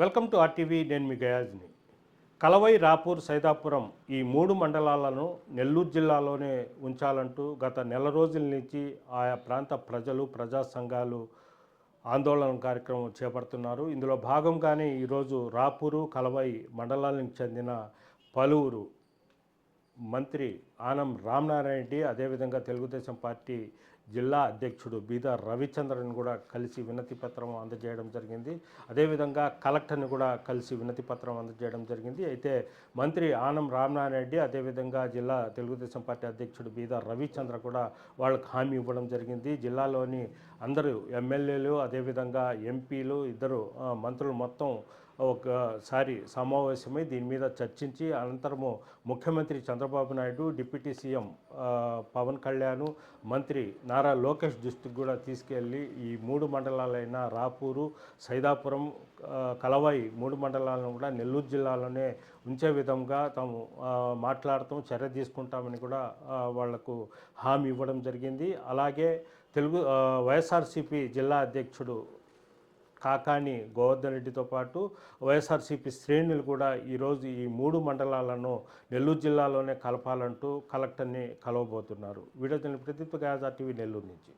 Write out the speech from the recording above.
Welcome to RTV. నేను మీ గయాజ్ని. కలవై, రాపూర్, సైదాపురం ఈ 3 మండలాలను నెల్లూరు జిల్లాలోనే ఉంచాలంటూ గత నెల రోజుల నుంచి ఆయా ప్రాంత ప్రజలు, ప్రజా సంఘాలు ఆందోళన కార్యక్రమం చేపడుతున్నారు. ఇందులో భాగంగానే ఈరోజు రాపూరు, కలవై మండలానికి చెందిన పలువురు మంత్రి ఆనం రామనారాయణ రెడ్డి, అదేవిధంగా తెలుగుదేశం పార్టీ జిల్లా అధ్యక్షుడు బీదా రవిచంద్రన్ కూడా కలిసి వినతి పత్రం అందజేయడం జరిగింది. అదేవిధంగా కలెక్టర్ని కూడా కలిసి వినతి పత్రం అందజేయడం జరిగింది. అయితే మంత్రి ఆనం రామనారాయణ రెడ్డి, అదేవిధంగా జిల్లా తెలుగుదేశం పార్టీ అధ్యక్షుడు బీదా రవిచంద్ర కూడా వాళ్ళకు హామీ ఇవ్వడం జరిగింది. జిల్లాలోని అందరూ ఎమ్మెల్యేలు, అదేవిధంగా ఎంపీలు, ఇద్దరు మంత్రులు మొత్తం ఒకసారి సమావేశమై దీని మీద చర్చించి అనంతరము ముఖ్యమంత్రి చంద్రబాబు నాయుడు, డిప్యూటీ సీఎం పవన్ కళ్యాణ్, మంత్రి నారా లోకేష్ దృష్టికి కూడా తీసుకెళ్ళి ఈ 3 మండలాలైన రాపూరు, సైదాపురం, కలవై 3 మండలాలను కూడా నెల్లూరు జిల్లాలోనే ఉంచే విధంగా తాము మాట్లాడతాం, చర్య తీసుకుంటామని కూడా వాళ్లకు హామీ ఇవ్వడం జరిగింది. అలాగే వైఎస్ఆర్సీపీ జిల్లా అధ్యక్షుడు కాకాని గోవర్ధన్ రెడ్డితో పాటు వైఎస్ఆర్సీపీ శ్రేణులు కూడా ఈరోజు ఈ 3 మండలాలను నెల్లూరు జిల్లాలోనే కలపాలంటూ కలెక్టర్ని కలవబోతున్నారు. వీడియో ప్రదీప్, గయాజ్ టీవీ, నెల్లూరు నుంచి.